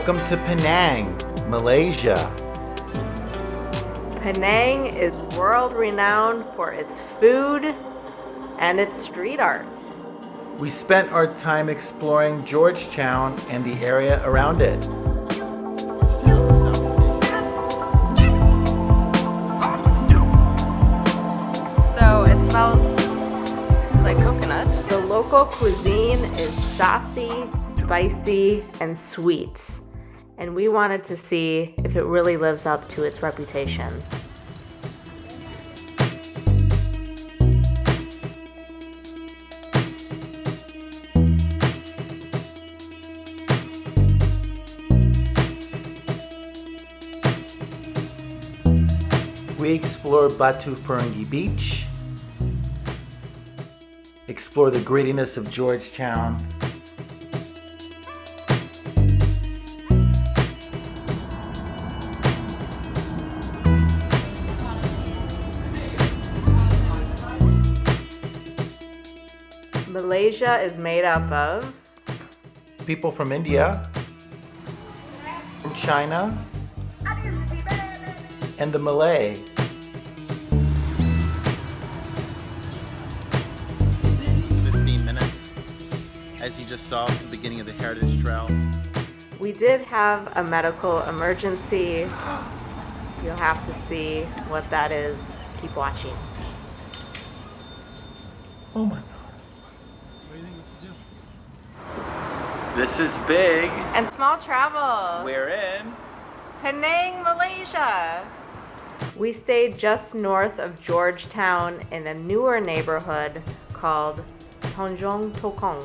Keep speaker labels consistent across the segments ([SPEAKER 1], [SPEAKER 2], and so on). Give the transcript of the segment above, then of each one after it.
[SPEAKER 1] Welcome to Penang, Malaysia.
[SPEAKER 2] Penang is world-renowned for its food and its street art.
[SPEAKER 1] We spent our time exploring Georgetown and the area around it.
[SPEAKER 2] So it smells like coconuts. The local cuisine is saucy, spicy, and sweet. And we wanted to see if it really lives up to its reputation.
[SPEAKER 1] We explored Batu Ferringhi Beach, explore the grittiness of Georgetown,
[SPEAKER 2] Malaysia is made up of
[SPEAKER 1] people from India, from China, and the Malay.
[SPEAKER 3] 15 minutes, as you just saw at the beginning of the Heritage Trail.
[SPEAKER 2] We did have a medical emergency. You'll have to see what that is. Keep watching.
[SPEAKER 1] Oh my God. This is big.
[SPEAKER 2] And small travel.
[SPEAKER 1] We're in
[SPEAKER 2] Penang, Malaysia. We stayed just north of Georgetown in a newer neighborhood called Tanjong Tokong.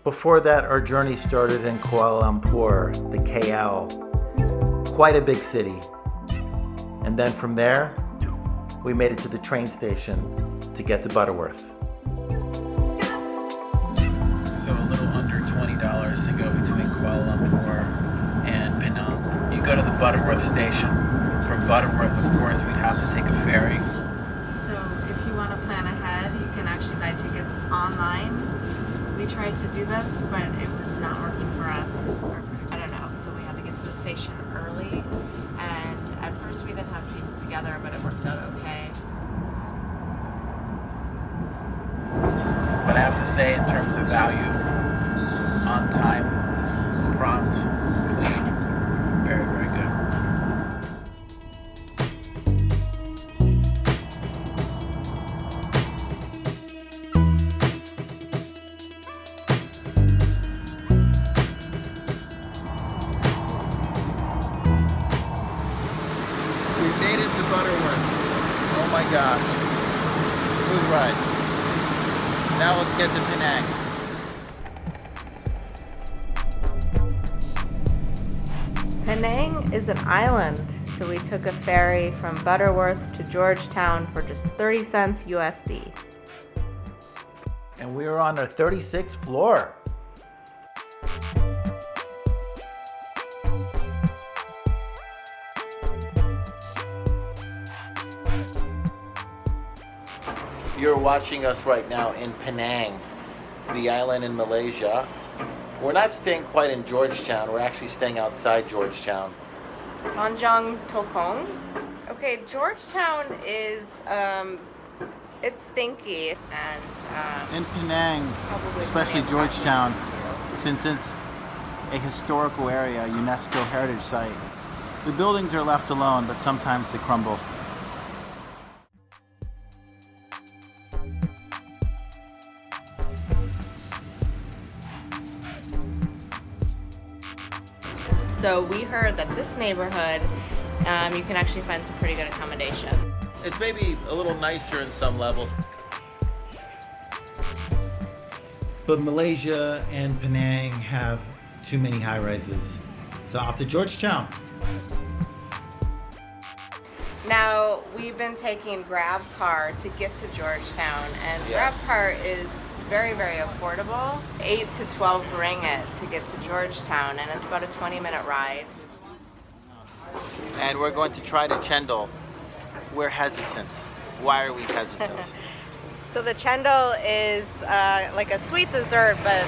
[SPEAKER 1] Before that, our journey started in Kuala Lumpur, the KL. Quite a big city. And then from there, we made it to the train station to get to Butterworth.
[SPEAKER 3] So a little under $20 to go between Kuala Lumpur and Penang. You go to the Butterworth station. From Butterworth, of course, we'd have to take a ferry.
[SPEAKER 2] So if you want to plan ahead, you can actually buy tickets online. We tried to do this, but it was not working for us. I don't know, so we had to get to the station early. And at first we didn't have seats together, but it worked out okay.
[SPEAKER 3] But I have to say, in terms of value, on time, prompt, clean, very, very good. We made it to Butterworth. Oh my gosh. Smooth ride. Now let's get to Penang.
[SPEAKER 2] Penang is an island, so we took a ferry from Butterworth to Georgetown for just 30 cents USD.
[SPEAKER 1] And we were on our 36th floor. You're watching us right now in Penang, the island in Malaysia. We're not staying quite in Georgetown, we're actually staying outside Georgetown.
[SPEAKER 2] Tanjong Tokong. Okay, Georgetown is, it's stinky and
[SPEAKER 3] In Penang,
[SPEAKER 2] probably
[SPEAKER 3] especially
[SPEAKER 2] plenty of
[SPEAKER 3] Georgetown,
[SPEAKER 2] problems.
[SPEAKER 3] since it's a historical area, UNESCO Heritage Site, the buildings are left alone, but sometimes they crumble.
[SPEAKER 2] So we heard that this neighborhood, you can actually find some pretty good accommodation.
[SPEAKER 3] It's maybe a little nicer in some levels.
[SPEAKER 1] But Malaysia and Penang have too many high rises. So off to Georgetown.
[SPEAKER 2] Now, we've been taking Grab Car to get to Georgetown, and
[SPEAKER 1] Yes.
[SPEAKER 2] Grab Car is very, very affordable. 8 to 12 ringgit to get to Georgetown, and it's about a 20-minute ride.
[SPEAKER 3] And we're going to try the Cendol. We're hesitant. Why are we hesitant?
[SPEAKER 2] So the cendol is like a sweet dessert, but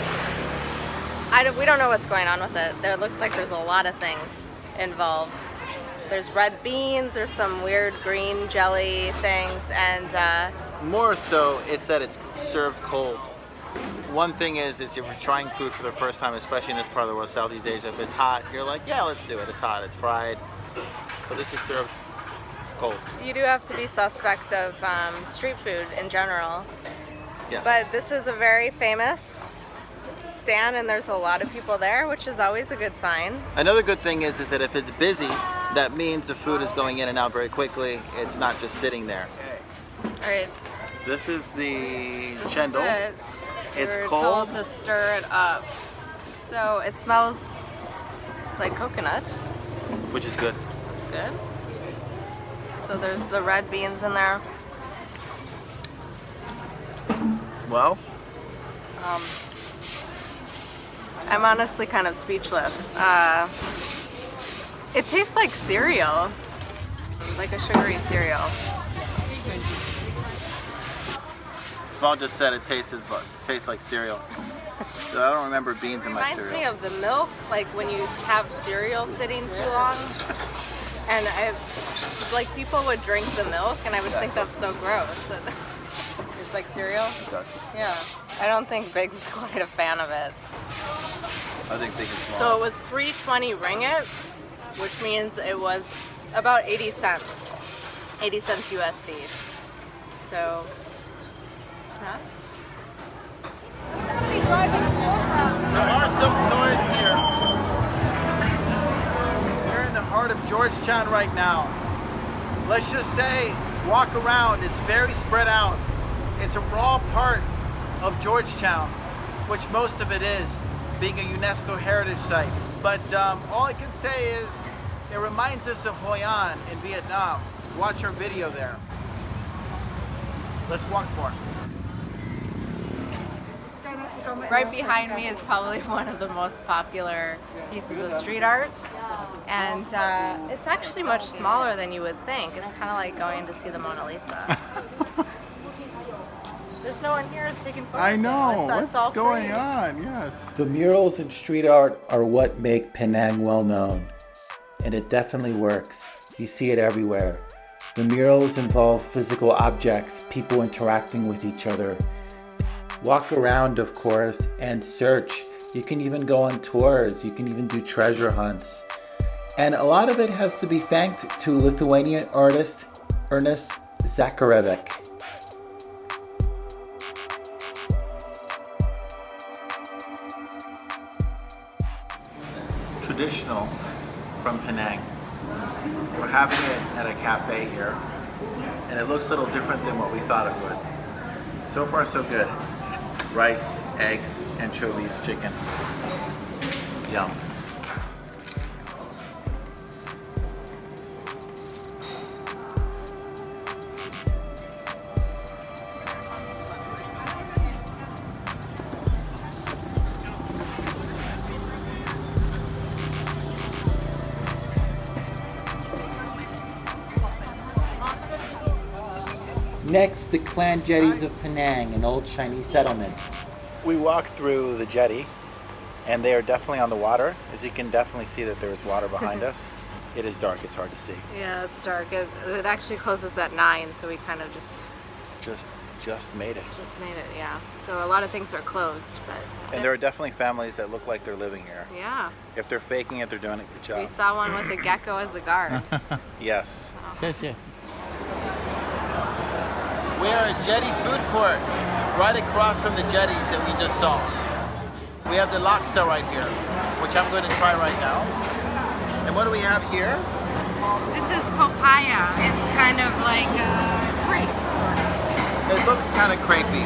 [SPEAKER 2] we don't know what's going on with it. There looks like there's a lot of things involved. There's red beans, there's some weird green jelly things, and
[SPEAKER 3] More so, it's that it's served cold. One thing is if you're trying food for the first time, especially in this part of the world, Southeast Asia, if it's hot, you're like, yeah, let's do it. It's hot, it's fried. But this is served cold.
[SPEAKER 2] you do have to be suspect of street food in general.
[SPEAKER 3] Yes.
[SPEAKER 2] But this is a very famous stand, and there's a lot of people there, which is always a good sign.
[SPEAKER 3] Another good thing is that if it's busy, that means the food is going in and out very quickly. It's not just sitting there.
[SPEAKER 2] All right.
[SPEAKER 3] This is the
[SPEAKER 2] This
[SPEAKER 3] cendol.
[SPEAKER 2] is it.
[SPEAKER 3] It's
[SPEAKER 2] We're
[SPEAKER 3] cold.
[SPEAKER 2] told to stir it up. So it smells like coconut.
[SPEAKER 3] Which is good.
[SPEAKER 2] That's good. So there's the red beans in there.
[SPEAKER 3] Well,
[SPEAKER 2] I'm honestly kind of speechless. It tastes like cereal, like a sugary cereal.
[SPEAKER 3] Small just said it tastes like cereal. So I don't remember beans in my
[SPEAKER 2] Reminds
[SPEAKER 3] cereal.
[SPEAKER 2] me of the milk, like when you have cereal sitting too long. And like people would drink the milk, and I would think that's so gross. It's like cereal. Yeah. I don't think Big's quite a fan of it.
[SPEAKER 3] I think big and small.
[SPEAKER 2] So it was 320 ringgit, which means it was about 80 cents. 80 cents USD. So, huh?
[SPEAKER 3] There are some tourists here. We're in the heart of Georgetown right now. Let's just say, walk around, it's very spread out. It's a raw part of Georgetown, which most of it is, being a UNESCO Heritage Site. But all I can say is, it reminds us of Hoi An in Vietnam. Watch our video there. Let's walk more.
[SPEAKER 2] Right behind me is probably one of the most popular pieces of street art. And it's actually much smaller than you would think. It's kind of like going to see the Mona Lisa. There's no one here taking photos.
[SPEAKER 4] I know.
[SPEAKER 2] It's all
[SPEAKER 4] What's going
[SPEAKER 2] free.
[SPEAKER 4] on? Yes.
[SPEAKER 1] The murals and street art are what make Penang well known, and it definitely works. You see it everywhere. The murals involve physical objects, people interacting with each other. Walk around, of course, and search. You can even go on tours. You can even do treasure hunts. And a lot of it has to be thanked to Lithuanian artist Ernest Zakarevic.
[SPEAKER 3] Traditional from Penang. We're having it at a cafe here, and it looks a little different than what we thought it would. So far, so good. Rice, eggs, anchovies, chicken. Yum.
[SPEAKER 1] Next, the clan jetties of Penang, an old Chinese settlement.
[SPEAKER 3] We walked through the jetty, and they are definitely on the water. As you can definitely see that there is water behind us. It is dark, it's hard to see.
[SPEAKER 2] Yeah, it's dark. It actually closes at 9, so we kind of just
[SPEAKER 3] Made it.
[SPEAKER 2] made it, yeah. So a lot of things are closed, but...
[SPEAKER 3] And there are definitely families that look like they're living here.
[SPEAKER 2] Yeah.
[SPEAKER 3] If they're faking it, they're doing a good
[SPEAKER 2] We
[SPEAKER 3] job.
[SPEAKER 2] saw one with a gecko as a guard.
[SPEAKER 3] Yes.
[SPEAKER 2] So.
[SPEAKER 3] We are at Jetty Food Court, right across from the jetties that we just saw. We have the Laksa right here, which I'm going to try right now. And what do we have here?
[SPEAKER 2] This is papaya. It's kind of like crepe.
[SPEAKER 3] It looks kind of crepey.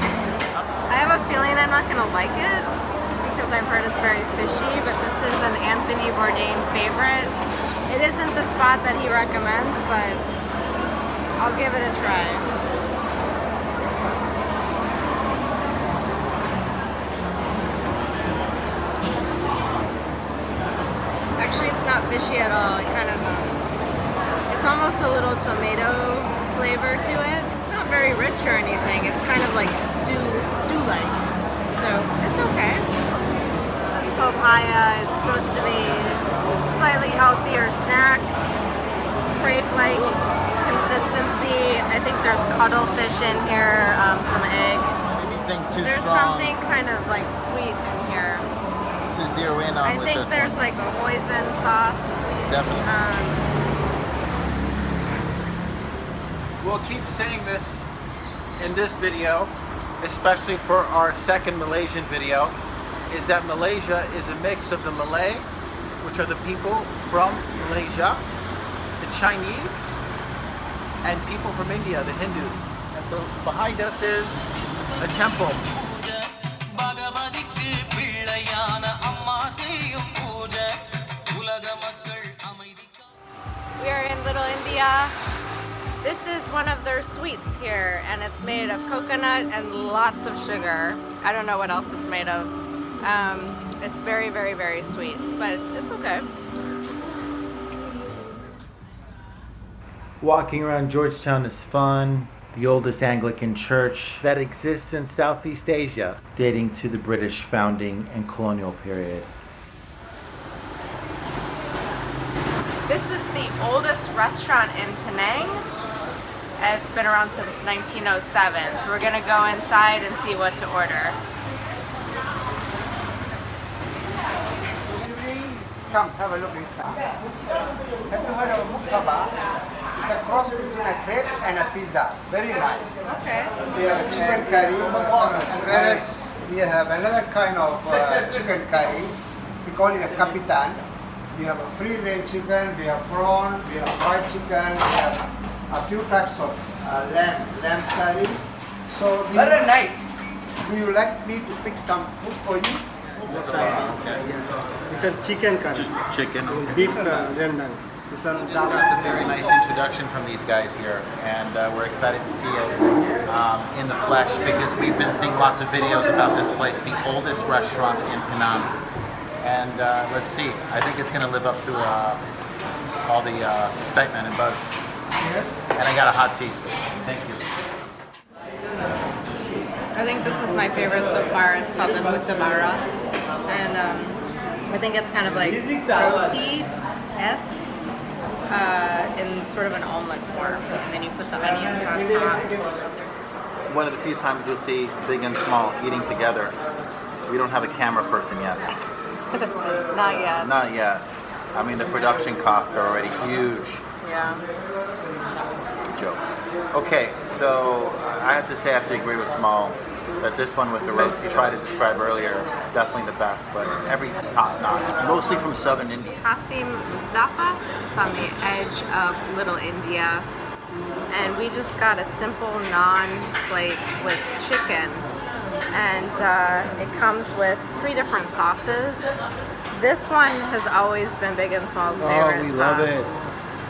[SPEAKER 2] I have a feeling I'm not going to like it because I've heard it's very fishy, but this is an Anthony Bourdain favorite. It isn't the spot that he recommends, but I'll give it a try. Actually, it's not fishy at all. It kind of, it's almost a little tomato flavor to it. It's not very rich or anything. It's kind of like stew-like. So it's okay. This is papaya. It's supposed to be slightly healthier snack. Crepe-like consistency. I think there's cuttlefish in here, some eggs.
[SPEAKER 3] Anything too
[SPEAKER 2] There's
[SPEAKER 3] strong
[SPEAKER 2] something kind of like sweet in here.
[SPEAKER 3] to zero in on
[SPEAKER 2] I
[SPEAKER 3] with
[SPEAKER 2] think
[SPEAKER 3] this
[SPEAKER 2] there's
[SPEAKER 3] one.
[SPEAKER 2] like a hoisin sauce.
[SPEAKER 3] Definitely. We'll keep saying this in this video, especially for our second Malaysian video, is that Malaysia is a mix of the Malay, which are the people from Malaysia, the Chinese, and people from India, the Hindus. And behind us is a temple.
[SPEAKER 2] We are in Little India. This is one of their sweets here, and it's made of coconut and lots of sugar. I don't know what else it's made of. It's very, very, very sweet, but it's okay.
[SPEAKER 1] Walking around Georgetown is fun. The oldest Anglican church that exists in Southeast Asia, dating to the British founding and colonial period.
[SPEAKER 2] This is the oldest restaurant in Penang. It's been around since 1907, so we're gonna go inside and see what to order.
[SPEAKER 4] Come, have a look inside. Have you heard of muktaba? It's a cross between a crepe and a pizza. Very nice.
[SPEAKER 2] Okay.
[SPEAKER 4] We have a chicken curry, whereas we have another kind of chicken curry. We call it a kapitan. We have a free-range chicken, we have prawn, we have fried chicken, we have a few types of lamb curry. So very nice. Do you like me to pick some food for you?
[SPEAKER 5] It's a chicken curry.
[SPEAKER 3] Chicken.
[SPEAKER 5] Beef rendang.
[SPEAKER 3] Just got the very nice introduction from these guys here, and we're excited to see it in the flesh because we've been seeing lots of videos about this place, the oldest restaurant in Penang. And let's see, I think it's going to live up to all the excitement and buzz.
[SPEAKER 5] Yes.
[SPEAKER 3] And I got a hot tea. Thank you.
[SPEAKER 2] I think this is my favorite so far. It's called the mutabara, and I think it's kind of like roti-esque in sort of an omelet form, and then you put the onions on top.
[SPEAKER 3] One of the few times you'll see big and small eating together. We don't have a camera person yet.
[SPEAKER 2] Not yet.
[SPEAKER 3] Not yet. I mean, the production costs are already huge.
[SPEAKER 2] Yeah.
[SPEAKER 3] Joke. Okay, so I have to say I have to agree with Small that this one with the roti he tried to describe earlier, definitely the best, but everything's top notch. Mostly from southern India.
[SPEAKER 2] Qasim Mustafa. It's on the edge of Little India. And we just got a simple naan plate with chicken. And it comes with 3 different sauces. This one has always been Big and Small's favorite sauce.
[SPEAKER 1] we love it.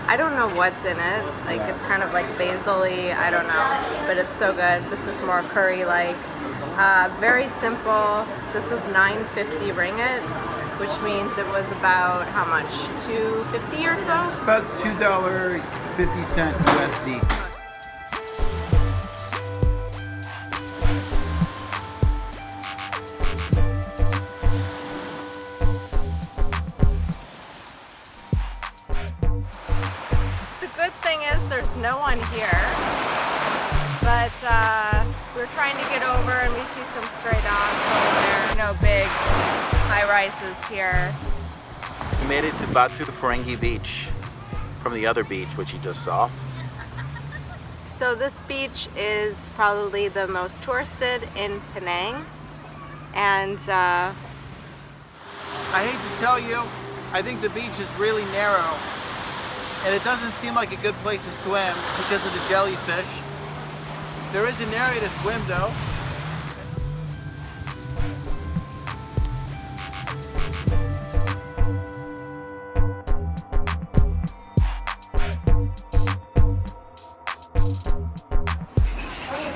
[SPEAKER 2] I don't know what's in it. Like it's kind of like basil-y, I don't know. But it's so good. This is more curry-like. Very simple. This was 950 ringgit, which means it was about how much? 250 or so?
[SPEAKER 1] About $2.50 USD.
[SPEAKER 2] No one here, but we're trying to get over and we see some stray dogs over there. No big high-rises here.
[SPEAKER 3] He made it to Batu Ferringhi beach from the other beach, which he just saw.
[SPEAKER 2] So this beach is probably the most touristed in Penang, and
[SPEAKER 3] I hate to tell you, I think the beach is really narrow. And it doesn't seem like a good place to swim because of the jellyfish. There is an area to swim though.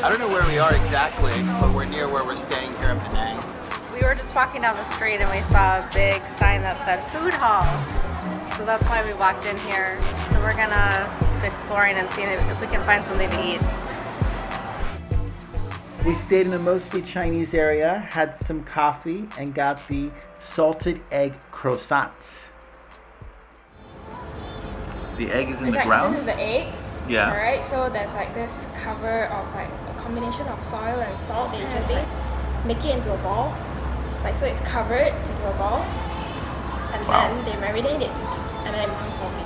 [SPEAKER 3] I don't know where we are exactly, but we're near where we're staying here in Penang.
[SPEAKER 2] we were just walking down the street and we saw a big sign that said food hall. So that's why we walked in here. So we're gonna keep exploring and seeing if we can find something to eat.
[SPEAKER 1] We stayed in a mostly Chinese area, had some coffee, and got the salted egg croissants. The egg is in the ground?
[SPEAKER 6] This is the egg.
[SPEAKER 1] Yeah.
[SPEAKER 6] Alright, so there's like this cover of like a combination of soil and salt that you just like make it into a ball. Like so it's covered into a ball. And
[SPEAKER 1] Wow.
[SPEAKER 6] then they marinate it. And then it becomes salty.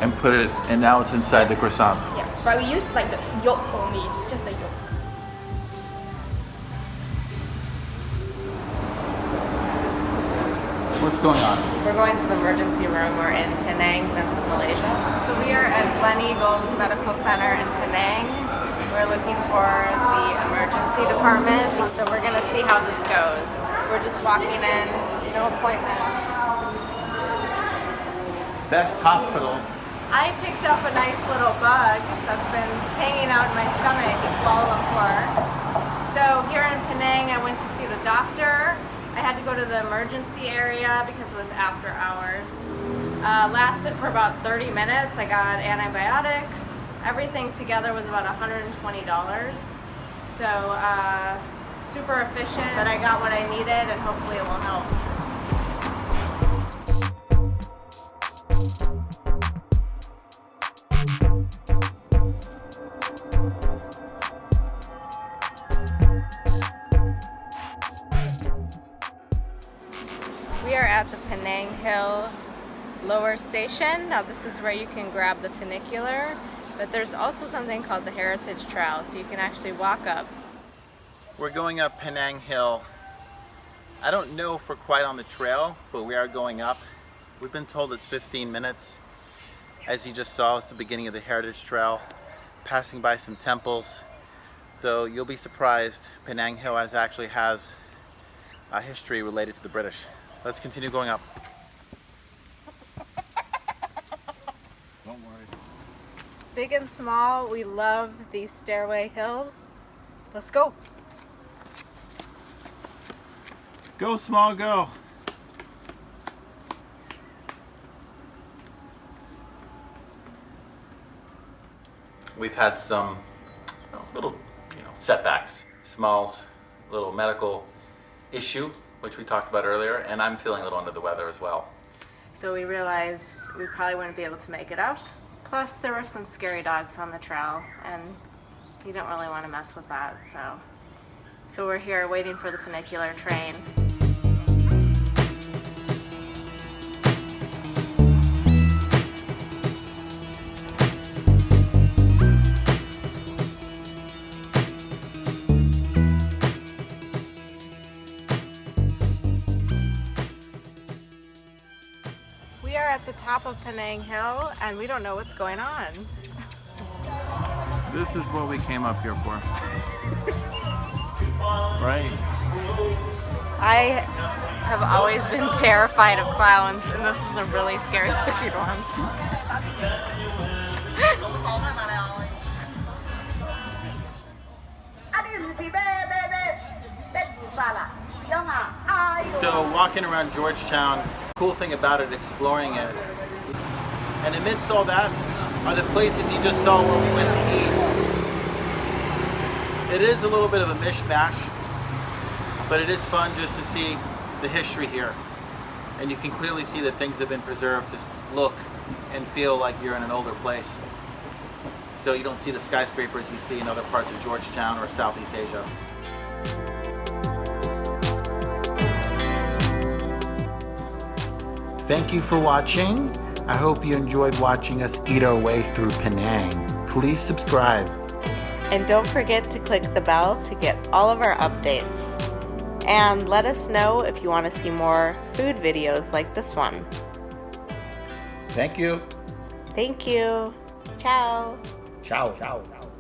[SPEAKER 1] And put it, and now it's inside the croissants.
[SPEAKER 6] Yeah. But we used like the yolk only, just the yolk.
[SPEAKER 1] What's going on?
[SPEAKER 2] We're going to the emergency room. We're in Penang, Malaysia. So we are at Gleneagles Medical Center in Penang. We're looking for the emergency department. So we're gonna see how this goes. We're just walking in, no appointment.
[SPEAKER 1] Best hospital.
[SPEAKER 2] I picked up a nice little bug that's been hanging out in my stomach in Kuala Lumpur. So here in Penang, I went to see the doctor. I had to go to the emergency area because it was after hours. Lasted for about 30 minutes. I got antibiotics. Everything together was about $120. So super efficient, but I got what I needed and hopefully it will help. We are at the Penang Hill lower station. Now this is where you can grab the funicular, but there's also something called the Heritage Trail, so you can actually walk up.
[SPEAKER 3] We're going up Penang Hill. I don't know if we're quite on the trail, but we are going up. We've been told it's 15 minutes. As you just saw, it's the beginning of the Heritage Trail, passing by some temples. Though you'll be surprised, Penang Hill actually has a history related to the British. Let's continue going up. Don't worry.
[SPEAKER 2] Big and small, we love these stairway hills. Let's go.
[SPEAKER 3] Go small, go. We've had some little, setbacks, smalls, little medical issue, which we talked about earlier, and I'm feeling a little under the weather as well.
[SPEAKER 2] So we realized we probably wouldn't be able to make it up. Plus there were some scary dogs on the trail and you don't really want to mess with that. So we're here waiting for the funicular train. We are at the top of Penang Hill and we don't know what's going on.
[SPEAKER 3] This is what we came up here for. Right?
[SPEAKER 2] I have always been terrified of clowns and this is a really scary looking one.
[SPEAKER 3] So walking around Georgetown, cool thing about it, exploring it, and amidst all that are the places you just saw where we went to eat. It is a little bit of a mishmash, but it is fun just to see the history here. And you can clearly see that things have been preserved to look and feel like you're in an older place. So you don't see the skyscrapers you see in other parts of Georgetown or Southeast Asia. Thank you for watching. I hope you enjoyed watching us eat our way through Penang. Please subscribe.
[SPEAKER 2] And don't forget to click the bell to get all of our updates. And let us know if you want to see more food videos like this one.
[SPEAKER 3] Thank you.
[SPEAKER 2] Thank you. Ciao.
[SPEAKER 3] Ciao. Ciao. Ciao.